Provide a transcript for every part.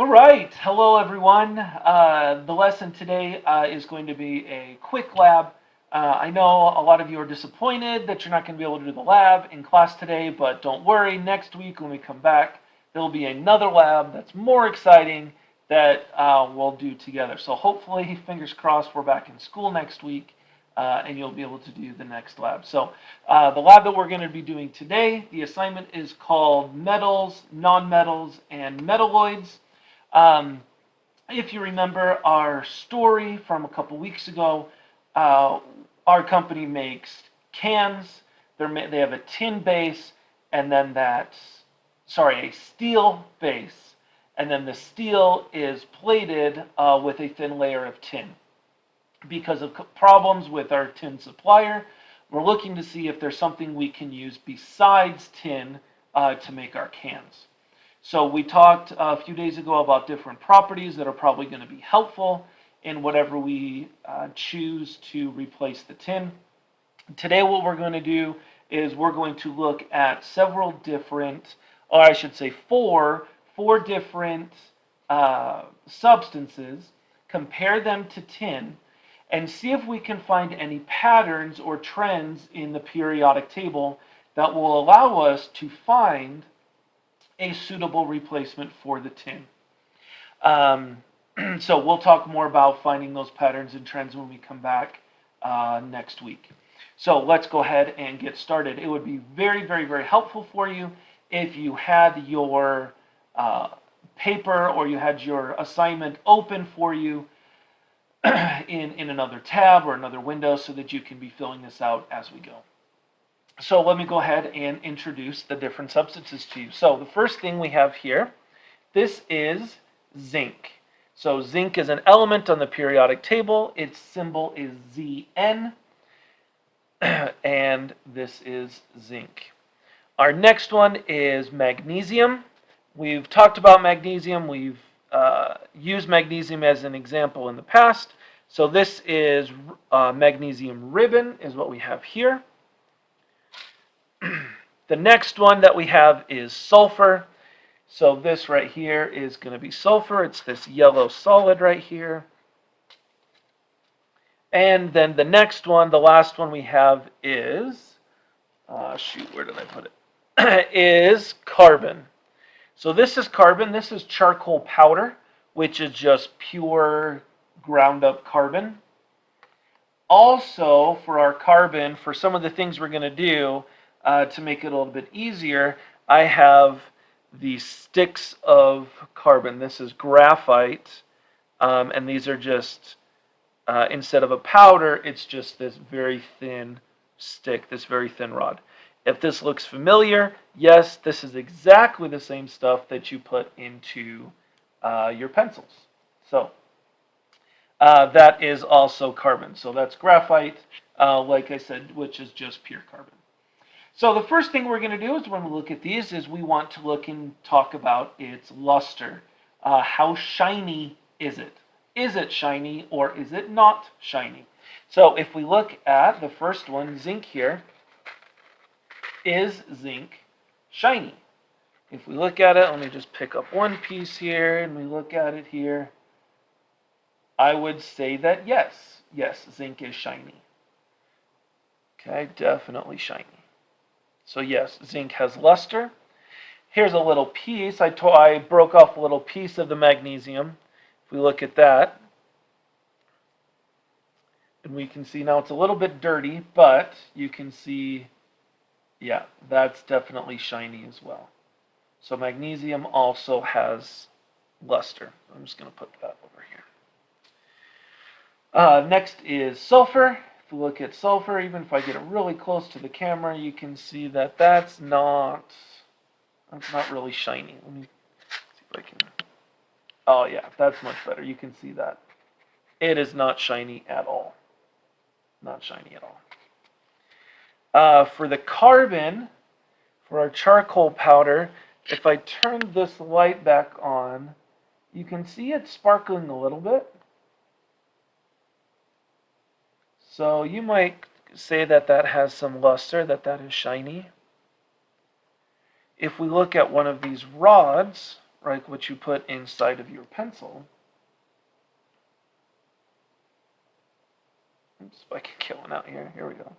All right, hello everyone. The lesson today is going to be a quick lab. I know a lot of you are disappointed that you're not going to be able to do the lab in class today, but don't worry, next week when we come back, there'll be another lab that's more exciting that we'll do together. So hopefully, fingers crossed, we're back in school next week and you'll be able to do the next lab. So the lab that we're going to be doing today, the assignment is called Metals, Nonmetals, and Metalloids. Um, if you remember our story from a couple weeks ago, uh, our company makes cans. They have a tin base, and then a steel base, and then the steel is plated with a thin layer of tin. Because of problems with our tin supplier, we're looking to see if there's something we can use besides tin to make our cans. So we talked a few days ago about different properties that are probably going to be helpful in whatever we choose to replace the tin. Today what we're going to do is we're going to look at several different, or I should say four different substances, compare them to tin, and see if we can find any patterns or trends in the periodic table that will allow us to find a suitable replacement for the tin. Um, so we'll talk more about finding those patterns and trends when we come back next week. So let's go ahead and get started. It would be very, very, very helpful for you if you had your paper or you had your assignment open for you in another tab or another window so that you can be filling this out as we go. So let me go ahead and introduce the different substances to you. So the first thing we have here, this is zinc. So zinc is an element on the periodic table. Its symbol is Zn, and this is zinc. Our next one is magnesium. We've talked about magnesium. We've used magnesium as an example in the past. So this is magnesium ribbon is what we have here. The next one that we have is sulfur. So this right here is going to be sulfur. It's this yellow solid right here. And then the next one, the last one we have is, where did I put it? Is carbon. So this is carbon. This is charcoal powder, which is just pure ground up carbon. Also, for our carbon, for some of the things we're going to do, to make it a little bit easier, I have these sticks of carbon. This is graphite, and these are just, instead of a powder, it's just this very thin stick, this very thin rod. If this looks familiar, yes, this is exactly the same stuff that you put into your pencils. So that is also carbon. So that's graphite, like I said, which is just pure carbon. So the first thing we're going to do is when we look at these is we want to look and talk about its luster. How shiny is it? Is it shiny or is it not shiny? So if we look at the first one, zinc here, is zinc shiny? If we look at it, let me just pick up one piece here and we look at it here, I would say that yes, zinc is shiny. Okay, definitely shiny. So yes, zinc has luster. Here's a little piece. I broke off a little piece of the magnesium. If we look at that, and we can see now it's a little bit dirty, but you can see, yeah, that's definitely shiny as well. So magnesium also has luster. I'm just going to put that over here. Next is sulfur. If we look at sulfur, even if I get it really close to the camera, you can see that that's not really shiny. Let me see if I can. Oh yeah, that's much better. You can see that. It is not shiny at all. Not shiny at all. For the carbon, for our charcoal powder, if I turn this light back on, you can see it sparkling a little bit. So you might say that that has some luster, that is shiny. If we look at one of these rods, like what you put inside of your pencil. Oops, if I can get one out here. Here we go.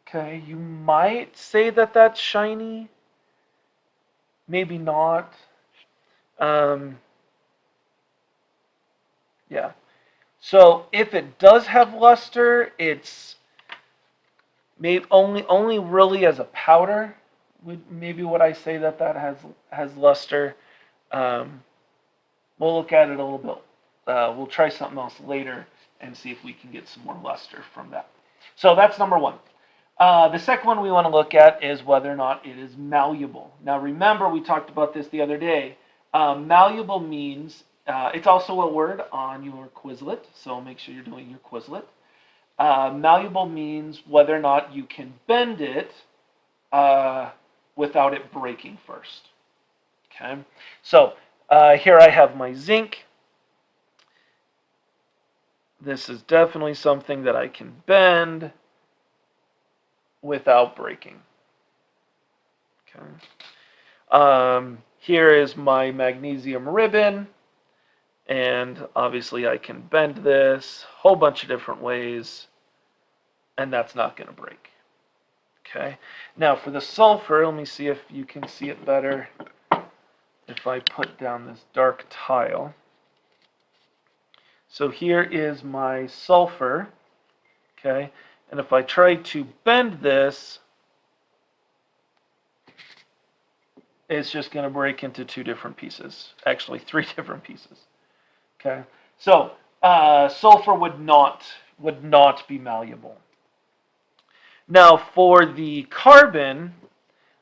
Okay, you might say that that's shiny. Maybe not. Yeah. So if it does have luster, it's maybe only really as a powder. Maybe would I say that has luster? Um, we'll look at it a little bit. We'll try something else later and see if we can get some more luster from that. So that's number one. The second one we want to look at is whether or not it is malleable. Now remember, we talked about this the other day. Malleable means, it's also a word on your Quizlet, so make sure you're doing your Quizlet. Malleable means whether or not you can bend it without it breaking first. Okay, so here I have my zinc. This is definitely something that I can bend without breaking. Okay. Here is my magnesium ribbon, and obviously I can bend this a whole bunch of different ways, and that's not going to break. Okay. Now for the sulfur, let me see if you can see it better if I put down this dark tile. So here is my sulfur, okay, and if I try to bend this, it's just going to break into two different pieces, actually three different pieces, okay. So sulfur would not be malleable. Now for the carbon,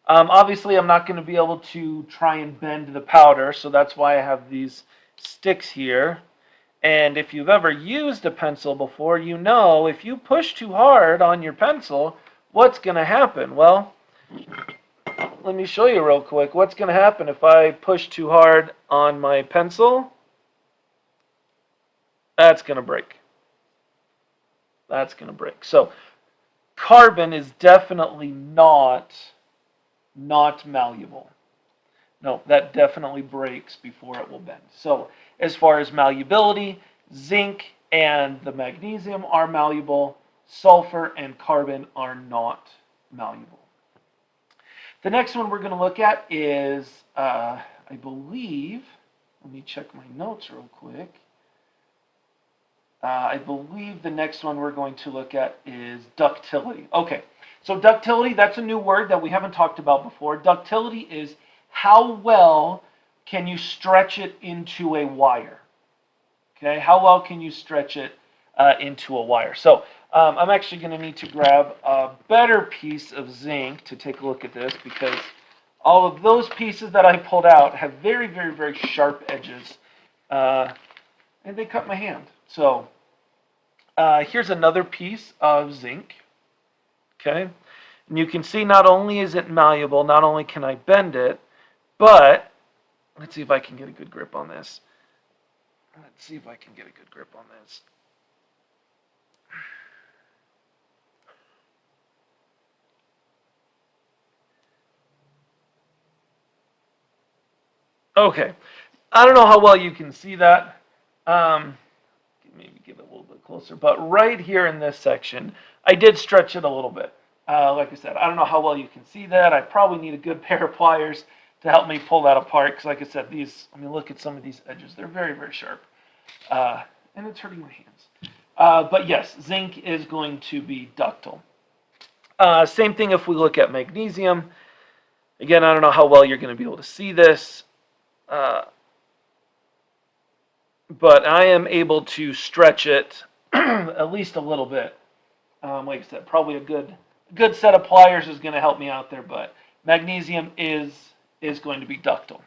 obviously I'm not going to be able to try and bend the powder, so that's why I have these sticks here. And if you've ever used a pencil before, you know if you push too hard on your pencil, what's going to happen? Well, let me show you real quick. What's going to happen if I push too hard on my pencil? That's going to break. That's going to break. So carbon is definitely not malleable. No, that definitely breaks before it will bend. So as far as malleability, zinc and the magnesium are malleable. Sulfur and carbon are not malleable. The next one we're going to look at is, I believe, let me check my notes real quick. I believe the next one we're going to look at is ductility. Okay, so ductility, that's a new word that we haven't talked about before. Ductility is how well can you stretch it into a wire? Okay, how well can you stretch it into a wire? So I'm actually going to need to grab a better piece of zinc to take a look at this, because all of those pieces that I pulled out have very, very, very sharp edges, and they cut my hand. So here's another piece of zinc. Okay, and you can see not only is it malleable, not only can I bend it, but let's see if I can get a good grip on this. Let's see if I can get a good grip on this. Okay, I don't know how well you can see that. Maybe get it a little bit closer, but right here in this section, I did stretch it a little bit. Like I said, I don't know how well you can see that. I probably need a good pair of pliers to help me pull that apart, because like I said, look at some of these edges. They're very, very sharp. And it's hurting my hands. But yes, zinc is going to be ductile. Same thing if we look at magnesium. Again, I don't know how well you're going to be able to see this, but I am able to stretch it at least a little bit. Like I said, probably a good set of pliers is going to help me out there, but magnesium is going to be ductile.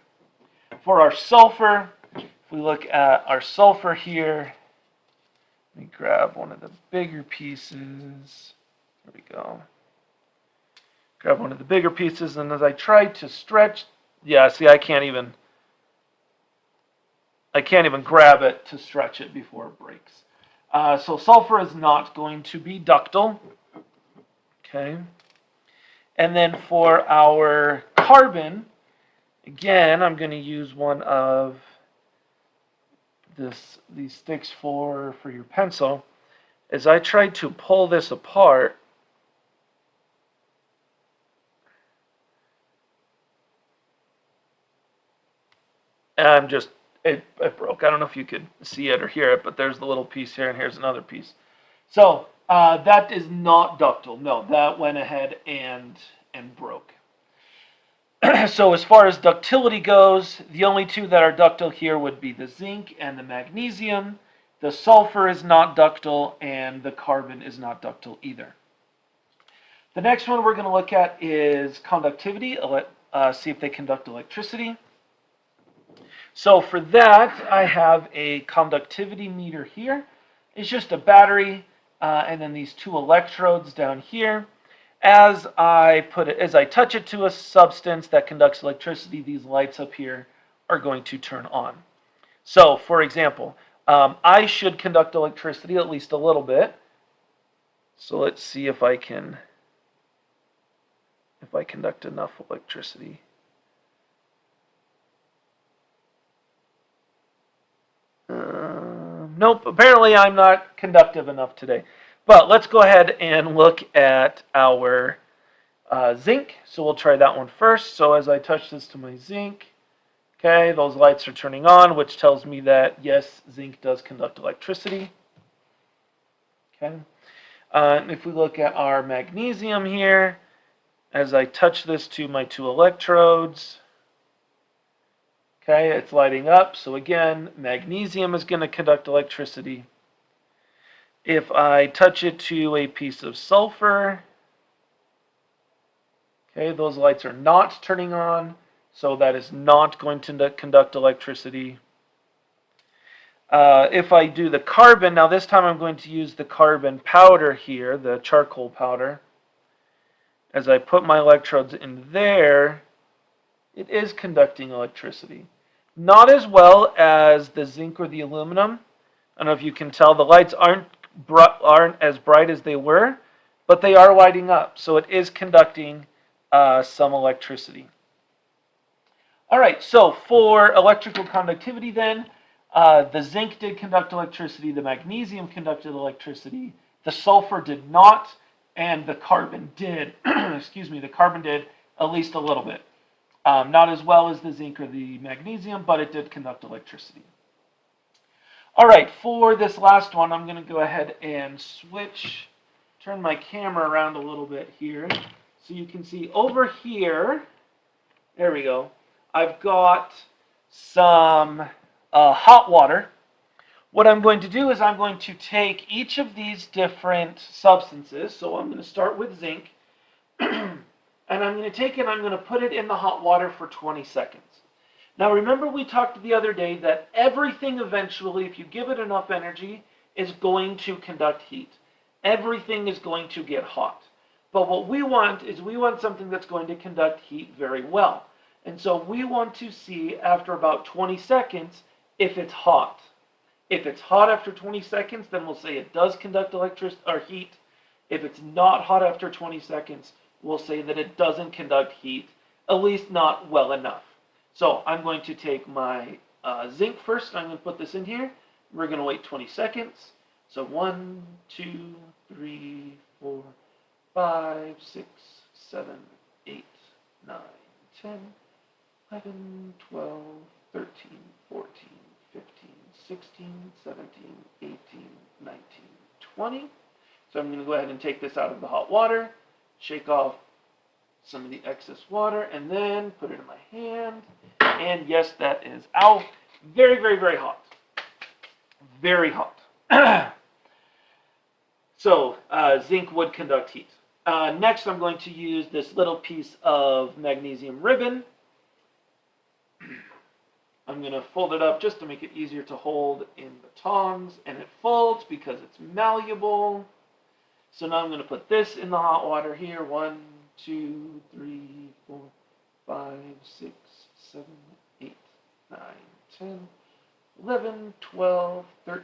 For our sulfur, if we look at our sulfur here, let me grab one of the bigger pieces. There we go. Grab one of the bigger pieces, and as I try to stretch, yeah, see, I can't even grab it to stretch it before it breaks. So sulfur is not going to be ductile. Okay. And then for our carbon, Again, I'm going to use one of these sticks for your pencil. As I try to pull this apart, I'm just, it broke. I don't know if you could see it or hear it, but there's the little piece here, and here's another piece. So that is not ductile. No, that went ahead and broke. So as far as ductility goes, the only two that are ductile here would be the zinc and the magnesium. The sulfur is not ductile, and the carbon is not ductile either. The next one we're going to look at is conductivity. See if they conduct electricity. So for that, I have a conductivity meter here. It's just a battery, and then these two electrodes down here. As I touch it to a substance that conducts electricity, these lights up here are going to turn on. So, for example, I should conduct electricity at least a little bit. So let's see if I conduct enough electricity. Nope, apparently I'm not conductive enough today. But let's go ahead and look at our zinc. So we'll try that one first. So as I touch this to my zinc, okay, those lights are turning on, which tells me that, yes, zinc does conduct electricity. Okay. If we look at our magnesium here, as I touch this to my two electrodes, okay, it's lighting up. So again, magnesium is going to conduct electricity. If I touch it to a piece of sulfur, okay, those lights are not turning on, so that is not going to conduct electricity. If I do the carbon, now this time I'm going to use the carbon powder here, the charcoal powder. As I put my electrodes in there, it is conducting electricity. Not as well as the zinc or the aluminum. I don't know if you can tell, the lights aren't as bright as they were, but they are lighting up, so it is conducting some electricity. All right, so for electrical conductivity then, the zinc did conduct electricity, the magnesium conducted electricity, the sulfur did not, and the carbon did, excuse me, the carbon did at least a little bit. Not as well as the zinc or the magnesium, but it did conduct electricity. All right, for this last one, I'm going to go ahead and turn my camera around a little bit here. So you can see over here, there we go, I've got some hot water. What I'm going to do is I'm going to take each of these different substances. So I'm going to start with zinc. And I'm going to take it and I'm going to put it in the hot water for 20 seconds. Now remember we talked the other day that everything eventually, if you give it enough energy, is going to conduct heat. Everything is going to get hot. But what we want is we want something that's going to conduct heat very well. And so we want to see after about 20 seconds if it's hot. If it's hot after 20 seconds, then we'll say it does conduct electricity or heat. If it's not hot after 20 seconds, we'll say that it doesn't conduct heat, at least not well enough. So I'm going to take my zinc first. I'm going to put this in here. We're going to wait 20 seconds. So 1, 2, 3, 4, 5, 6, 7, 8, 9, 10, 11, 12, 13, 14, 15, 16, 17, 18, 19, 20. So I'm going to go ahead and take this out of the hot water, shake off some of the excess water, and then put it in my hand. And yes, that is very, very, very hot. Very hot. So zinc would conduct heat. Next, I'm going to use this little piece of magnesium ribbon. I'm going to fold it up just to make it easier to hold in the tongs, and it folds because it's malleable. So now I'm going to put this in the hot water here. 1, 2, 3, 4, 5, 6, 7, 8, 9, 10, 11, 12, 13,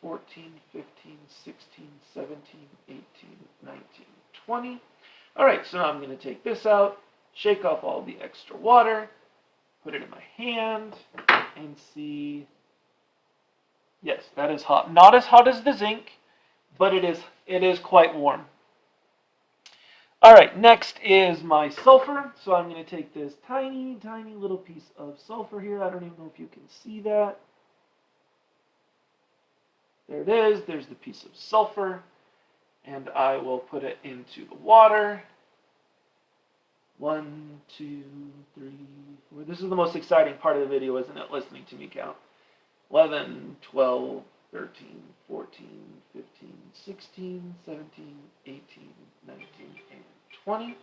14, 15, 16, 17, 18, 19, 20. All right, so now I'm going to take this out, shake off all the extra water, put it in my hand and see. Yes, that is hot. Not as hot as the zinc, but it is quite warm. All right, next is my sulfur. So I'm going to take this tiny, tiny little piece of sulfur here. I don't even know if you can see that. There it is. There's the piece of sulfur. And I will put it into the water. 1, 2, 3, 4. This is the most exciting part of the video, isn't it? Listening to me count. 11, 12, 13, 14, 15, 16, 17, 18, 19, and 20.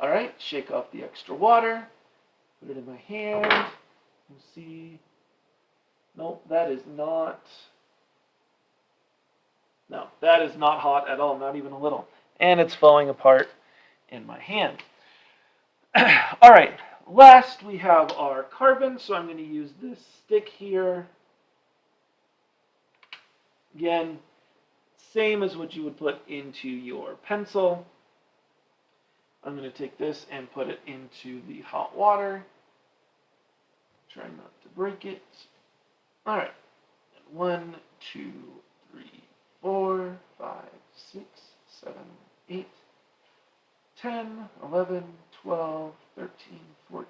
All right, shake off the extra water. Put it in my hand. You see. Nope, that is not. No, that is not hot at all, not even a little. And it's falling apart in my hand. All right, last we have our carbon. So I'm going to use this stick here. Again, same as what you would put into your pencil. I'm going to take this and put it into the hot water. Try not to break it. All right. 1, 2, 3, 4, 5, 6, 7, 8, 10, 11, 12, 13, 14,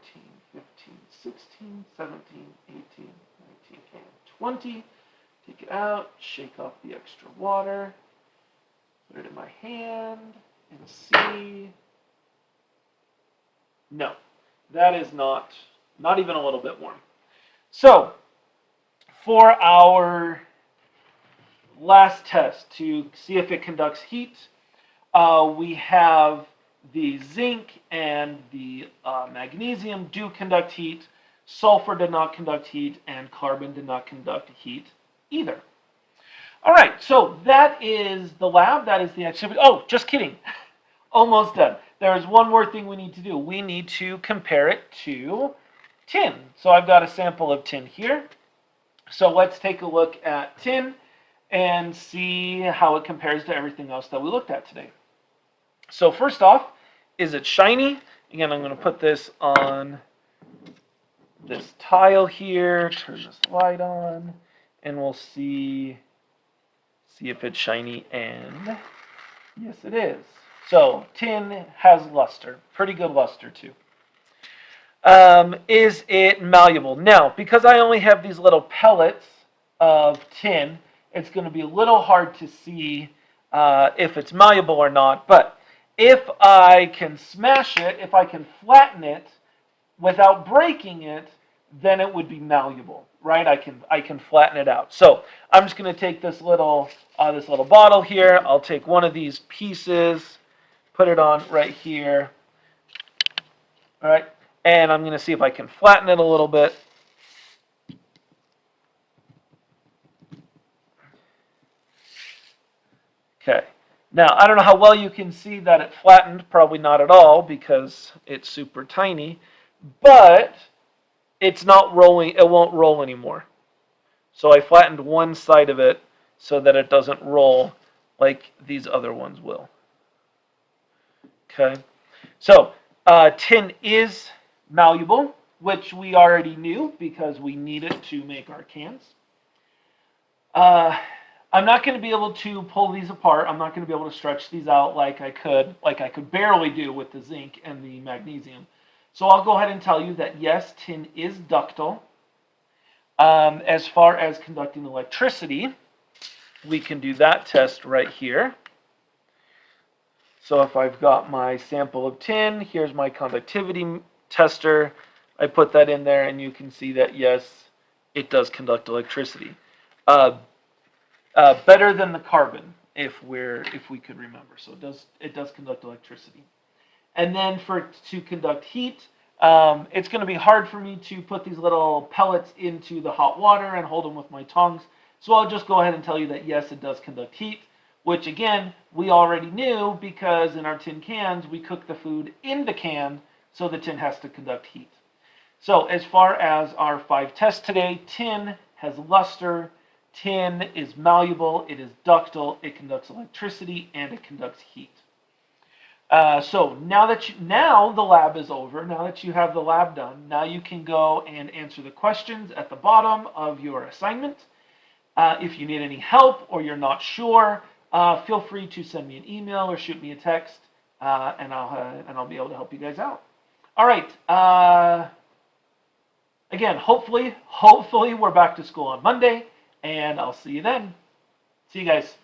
15, 16, 17, 18, 19, and 20. Take it out, shake off the extra water, put it in my hand, and see. No, that is not even a little bit warm. So, for our last test to see if it conducts heat, we have the zinc and the magnesium do conduct heat, sulfur did not conduct heat, and carbon did not conduct heat either. All right, so that is the lab. That is the activity. Oh, just kidding. Almost done. There is one more thing we need to do. We need to compare it to tin. So I've got a sample of tin here. So let's take a look at tin and see how it compares to everything else that we looked at today. So first off, is it shiny? Again, I'm going to put this on this tile here, turn this light on, and we'll see if it's shiny, and yes it is. So tin has luster, pretty good luster too. Is it malleable? Now, because I only have these little pellets of tin, it's going to be a little hard to see if it's malleable or not, but if I can smash it, if I can flatten it without breaking it, then it would be malleable, right? I can flatten it out. So I'm just going to take this little bottle here. I'll take one of these pieces, put it on right here. All right, and I'm going to see if I can flatten it a little bit. Okay. Now, I don't know how well you can see that it flattened, probably not at all because it's super tiny, but it's not rolling, it won't roll anymore. So I flattened one side of it so that it doesn't roll like these other ones will. Okay, so tin is malleable, which we already knew because we need it to make our cans. I'm not going to be able to pull these apart. I'm not going to be able to stretch these out like I could barely do with the zinc and the magnesium. So I'll go ahead and tell you that yes, tin is ductile. As far as conducting electricity, we can do that test right here. So if I've got my sample of tin, here's my conductivity tester. I put that in there, and you can see that yes, it does conduct electricity. Better than the carbon, if we could remember. So it does conduct electricity. And then to conduct heat, it's going to be hard for me to put these little pellets into the hot water and hold them with my tongs. So I'll just go ahead and tell you that yes, it does conduct heat, which again, we already knew because in our tin cans, we cook the food in the can, so the tin has to conduct heat. So as far as our 5 tests today, tin has luster, tin is malleable, it is ductile, it conducts electricity, and it conducts heat. So now the lab is over. Now that you have the lab done, now you can go and answer the questions at the bottom of your assignment. If you need any help or you're not sure, feel free to send me an email or shoot me a text, and I'll be able to help you guys out. All right. Again, hopefully we're back to school on Monday, and I'll see you then. See you guys.